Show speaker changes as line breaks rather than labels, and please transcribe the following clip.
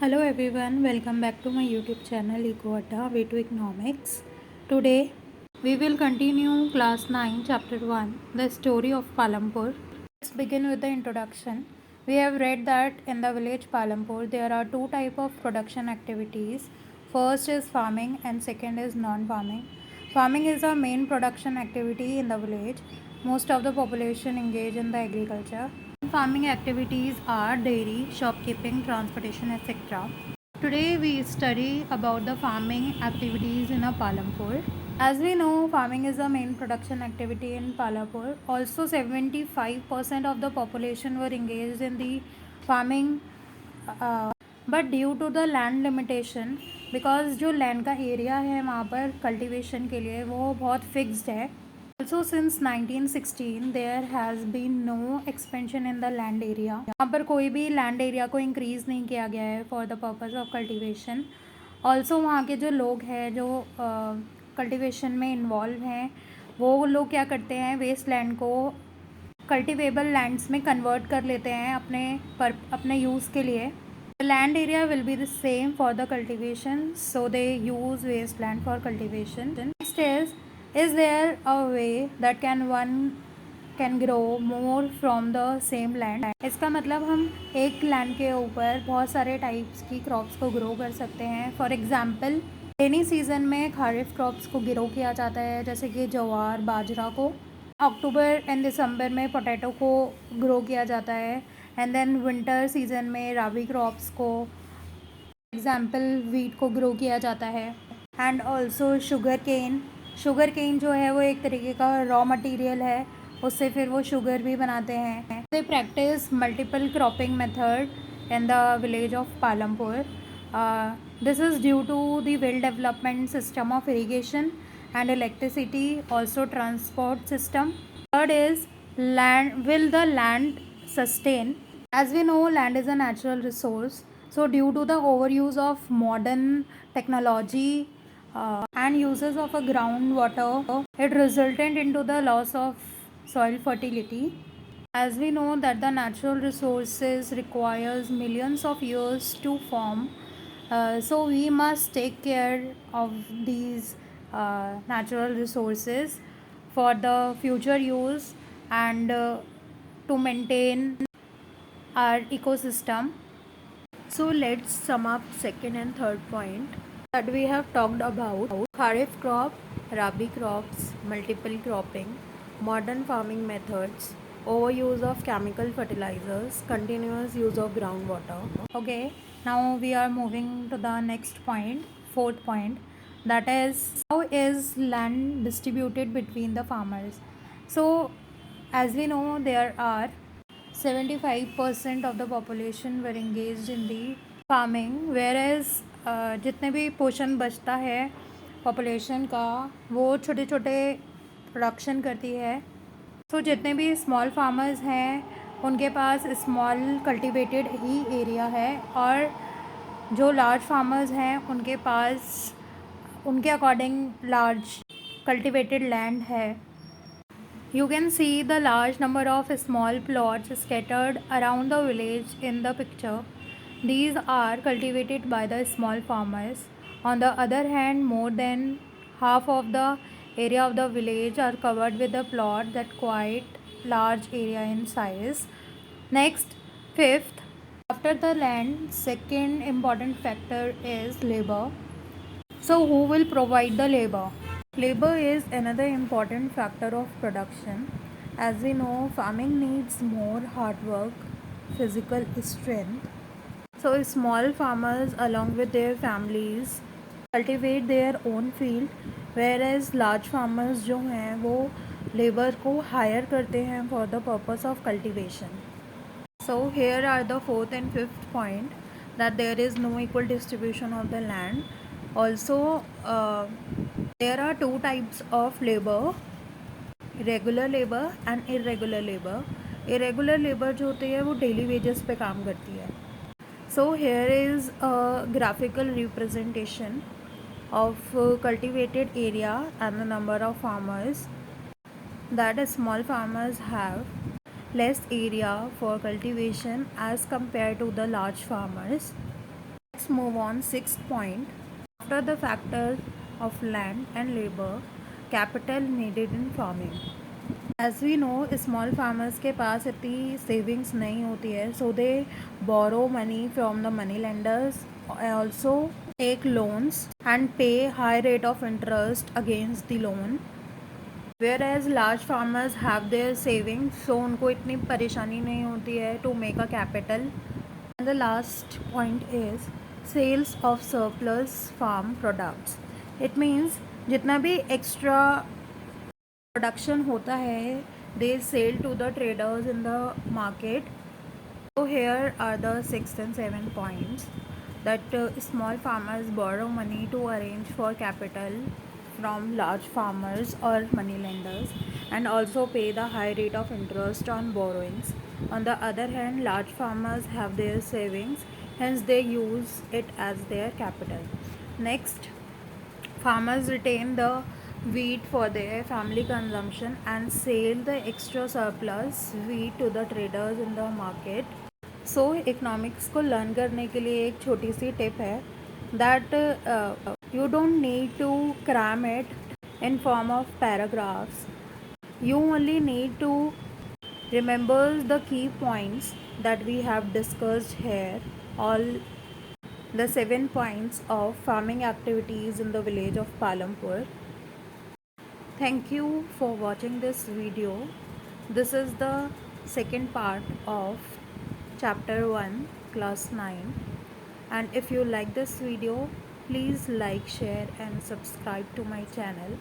Hello everyone, welcome back to my YouTube channel EcoAdda Way to Economics. Today we will continue class 9 chapter 1 the story of Palampur. Let's begin with the introduction. We have read that in the village Palampur there are two type of production activities. First is farming and second is non-farming. Farming is the main production activity in the village. Most of the population engage in the agriculture. Farming activities are dairy, shopkeeping, transportation, etc. Today we study about the farming activities in a Palampur. As we know, farming is the main production activity in Palampur. Also, 75% of the population were engaged in the farming, but due to the land limitation, because जो land का area है वहाँ पर cultivation के लिए वो बहुत fixed है. Also since 1916 there has been no expansion in the land area. यहाँ पर कोई भी लैंड एरिया को इंक्रीज़ नहीं किया गया है for the purpose of cultivation. Also वहाँ के जो लोग हैं जो कल्टीवेशन में इन्वॉल्व हैं वो लोग क्या करते हैं, वेस्ट लैंड को कल्टिवेबल लैंड्स में कन्वर्ट कर लेते हैं अपने यूज़ के लिए. The land area will be the same for the cultivation, so they use wasteland for cultivation. Next is there a way that one can grow more from the same land? इसका मतलब हम एक land के ऊपर बहुत सारे types की crops को ग्रो कर सकते हैं. फॉर एग्जांपल रेनी सीजन में खारिफ क्रॉप्स को ग्रो किया जाता है, जैसे कि ज्वार बाजरा को. अक्टूबर एंड दिसंबर में पोटैटो को ग्रो किया जाता है. एंड देन विंटर सीजन में राबी क्रॉप्स को एग्जाम्पल वीट को ग्रो किया जाता है. एंड ऑल्सो शुगर केन जो है वो एक तरीके का रॉ मटेरियल है, उससे फिर वो शुगर भी बनाते हैं. They practice multiple cropping method in the village of Palampur. This is due to the well development system of irrigation and electricity, also transport system. Third is land. Will the land sustain? As we know, land is a natural resource, so due to the overuse of modern technology and uses of a groundwater, it resulted into the loss of soil fertility. As we know that the natural resources requires millions of years to form, so we must take care of these natural resources for the future use and to maintain our ecosystem. So let's sum up second and third point that we have talked about: kharif crop, rabi crops, multiple cropping, modern farming methods, overuse of chemical fertilizers, continuous use of groundwater. Okay, now we are moving to the next point, fourth point, that is how is land distributed between the farmers. So as we know there are 75% of the population were engaged in the farming, whereas जितने भी portion बचता है population का वो छोटे छोटे production करती है. सो जितने भी स्मॉल फार्मर्स हैं उनके पास स्मॉल कल्टिवेटेड ही एरिया है, और जो लार्ज फार्मर्स हैं उनके पास उनके अकॉर्डिंग लार्ज कल्टिवेटेड लैंड है. You can see the large number of small plots scattered around the village in the picture. These are cultivated by the small farmers. On the other hand, more than half of the area of the village are covered with a plot that quite large area in size. Next, fifth, after the land, second important factor is labor. So who will provide the labor? Labor is another important factor of production. As we know, farming needs more hard work, physical strength. So small farmers along with their families cultivate their own field, whereas large farmers जो हैं वो labor को hire करते हैं for the purpose of cultivation. So here are the fourth and fifth point, that there is no equal distribution of the land. Also there are two types of labor, regular labor and irregular labor. Irregular labor जो होती है वो daily wages पे काम करती है. So here is a graphical representation of cultivated area and the number of farmers. That small farmers have less area for cultivation as compared to the large farmers. let's move on. Sixth point. After the factors of land and labor, capital needed in farming. As we know, small farmers के पास इतनी savings नहीं होती है, so they borrow money from the money lenders, also take loans and pay high rate of interest against the loan. Whereas large farmers have their savings, so उनको इतनी परेशानी नहीं होती है to make a capital. And the last point is sales of surplus farm products. It means जितना भी extra production होता है, they sell to the traders in the market. So here are the 6 and 7 points that small farmers borrow money to arrange for capital from large farmers or money lenders and also pay the high rate of interest on borrowings. On the other hand, large farmers have their savings, hence they use it as their capital. Next, farmers retain the wheat for their family consumption and sell the extra surplus wheat to the traders in the market. So economics को learn करने के लिए एक छोटी सी tip है that you don't need to cram it in form of paragraphs. You only need to remember the key points that we have discussed here, all the 7 points of farming activities in the village of Palampur. Thank you for watching this video. This is the second part of chapter 1 class 9, and if you like this video, please like, share and subscribe to my channel.